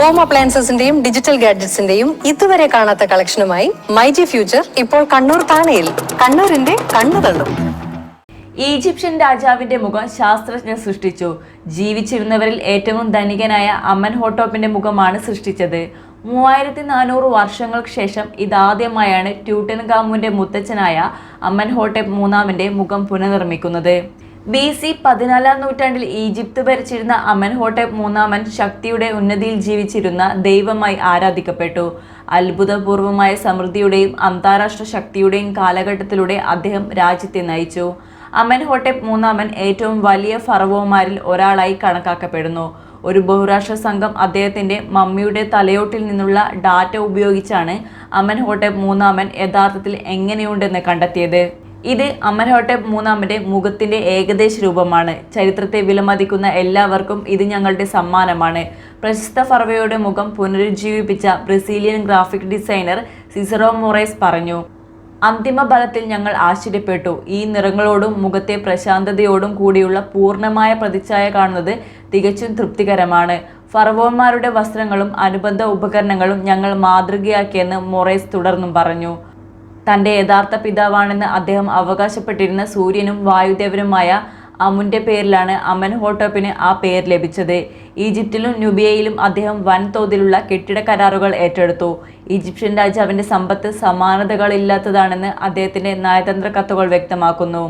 Home അപ്ലയൻസസിന്റെയും digital ഗാഡ്ജറ്റ്സിന്റെയും ഇതുവരെ കാണാത്ത കളക്ഷനുമായി myG future ഇപ്പോൾ കണ്ണൂർ താണയിൽ. കണ്ണൂരിന്റെ കണ്ണു തള്ളും. ഈജിപ്ഷ്യൻ രാജാവിന്റെ മുഖം ശാസ്ത്രജ്ഞർ സൃഷ്ടിച്ചു. ജീവിച്ചിരുന്നവരിൽ ഏറ്റവും ധനികനായ അമൻഹോട്ടോപ്പിന്റെ മുഖമാണ് സൃഷ്ടിച്ചത്. 3400 വർഷങ്ങൾക്ക് ശേഷം ഇതാദ്യമായാണ് ട്യൂട്ടൻഖാമുന്റെ മുത്തച്ഛനായ അമൻഹോട്ടപ്പ് മൂന്നാമന്റെ മുഖം പുനർനിർമ്മിക്കുന്നത്. BC 14-ാം നൂറ്റാണ്ടിൽ ഈജിപ്ത് ഭരിച്ചിരുന്ന അമൻഹോട്ടപ്പ് മൂന്നാമൻ ശക്തിയുടെ ഉന്നതിയിൽ ജീവിച്ചിരുന്ന ദൈവമായി ആരാധിക്കപ്പെട്ടു. അത്ഭുതപൂർവമായ സമൃദ്ധിയുടെയും അന്താരാഷ്ട്ര ശക്തിയുടെയും കാലഘട്ടത്തിലൂടെ അദ്ദേഹം രാജ്യത്തെ നയിച്ചു. അമൻഹോട്ടപ്പ് മൂന്നാമൻ ഏറ്റവും വലിയ ഫറവോമാരിൽ ഒരാളായി കണക്കാക്കപ്പെടുന്നു. ഒരു ബഹുരാഷ്ട്ര സംഘം അദ്ദേഹത്തിന്റെ മമ്മിയുടെ തലയോട്ടിൽ നിന്നുള്ള ഡാറ്റ ഉപയോഗിച്ചാണ് അമൻഹോട്ടപ്പ് മൂന്നാമൻ യഥാർത്ഥത്തിൽ എങ്ങനെയുണ്ടെന്ന് കണ്ടെത്തിയത്. ഇത് അമൻഹോട്ടപ്പ് മൂന്നാമന്റെ മുഖത്തിന്റെ ഏകദേശ രൂപമാണ്. ചരിത്രത്തെ വിലമതിക്കുന്ന എല്ലാവർക്കും ഇത് ഞങ്ങളുടെ സമ്മാനമാണ്. പ്രശസ്ത ഫറവോയുടെ മുഖം പുനരുജ്ജീവിപ്പിച്ച ബ്രസീലിയൻ ഗ്രാഫിക് ഡിസൈനർ സിസറോ മൊറേസ് പറഞ്ഞു. അന്തിമ ഫലത്തിൽ ഞങ്ങൾ ആശ്ചര്യപ്പെട്ടു. ഈ നിറങ്ങളോടും മുഖത്തെ പ്രശാന്തതയോടും കൂടിയുള്ള പൂർണ്ണമായ പ്രതിച്ഛായ കാണുന്നത് തികച്ചും തൃപ്തികരമാണ്. ഫറവോന്മാരുടെ വസ്ത്രങ്ങളും അനുബന്ധ ഉപകരണങ്ങളും ഞങ്ങൾ മാതൃകയാക്കിയെന്ന് മൊറേസ് തുടർന്നും പറഞ്ഞു. തൻ്റെ യഥാർത്ഥ പിതാവാണെന്ന് അദ്ദേഹം അവകാശപ്പെട്ടിരുന്ന സൂര്യനും വായുദേവനുമായ അമുന്റെ പേരിലാണ് അമൻഹോട്ടപ്പിന് ആ പേര് ലഭിച്ചത്. ഈജിപ്തിലും നുബിയയിലും അദ്ദേഹം വൻതോതിലുള്ള കെട്ടിട കരാറുകൾ ഏറ്റെടുത്തു. ഈജിപ്ഷ്യൻ രാജാവിന്റെ സമ്പത്ത് സമാനതകളില്ലാത്തതാണെന്ന് അദ്ദേഹത്തിന്റെ നയതന്ത്ര കത്തുകൾ വ്യക്തമാക്കുന്നു.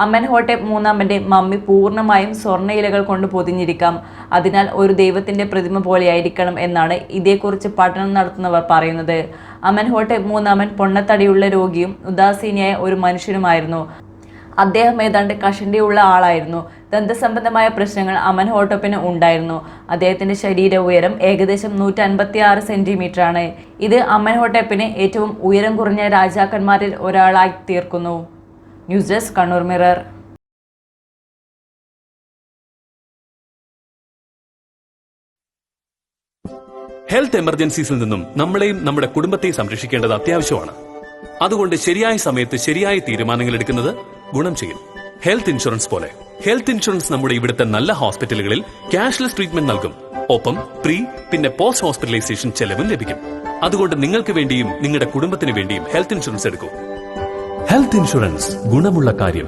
അമൻഹോട്ടപ്പ് മൂന്നാമന്റെ മമ്മി പൂർണ്ണമായും സ്വർണ്ണ ഇലകൾ കൊണ്ട് പൊതിഞ്ഞിരിക്കാം. അതിനാൽ ഒരു ദൈവത്തിന്റെ പ്രതിമ പോലെയായിരിക്കണം എന്നാണ് ഇതേക്കുറിച്ച് പഠനം നടത്തുന്നവർ പറയുന്നത്. അമൻഹോട്ടപ്പ് മൂന്നാമൻ പൊണ്ണത്തടിയുള്ള രോഗിയും ഉദാസീനിയായ ഒരു മനുഷ്യനുമായിരുന്നു. അദ്ദേഹം ഏതാണ്ട് കഷണ്ടിയുള്ള ആളായിരുന്നു. ദന്തസംബന്ധമായ പ്രശ്നങ്ങൾ അമൻഹോട്ടപ്പിന് ഉണ്ടായിരുന്നു. അദ്ദേഹത്തിന്റെ ശരീര ഉയരം ഏകദേശം 156 സെന്റിമീറ്റർ ആണ്. ഇത് അമൻഹോട്ടപ്പിനെ ഏറ്റവും ഉയരം കുറഞ്ഞ രാജാക്കന്മാരിൽ ഒരാളായി തീർക്കുന്നു. News desk Kannur mirror. Health എമർജൻസീസിൽ നിന്നും നമ്മളെയും നമ്മുടെ കുടുംബത്തെയും സംരക്ഷിക്കേണ്ടത് അത്യാവശ്യമാണ്. അതുകൊണ്ട് ശരിയായ സമയത്ത് ശരിയായ തീരുമാനങ്ങൾ എടുക്കുന്നത് ഗുണം ചെയ്യും. ഹെൽത്ത് ഇൻഷുറൻസ് പോലെ ഹെൽത്ത് ഇൻഷുറൻസ് നമ്മുടെ ഇവിടുത്തെ നല്ല ഹോസ്പിറ്റലുകളിൽ ക്യാഷ്ലെസ് ട്രീറ്റ്മെന്റ് നൽകും. ഒപ്പം പ്രീ പിന്നെ പോസ്റ്റ് ഹോസ്പിറ്റലൈസേഷൻ ചെലവും ലഭിക്കും. അതുകൊണ്ട് നിങ്ങൾക്ക് വേണ്ടിയും നിങ്ങളുടെ കുടുംബത്തിന് വേണ്ടിയും ഹെൽത്ത് ഇൻഷുറൻസ് എടുക്കൂ. ഹെൽത്ത് ഇൻഷുറൻസ്, ഗുണമുള്ള കാര്യം.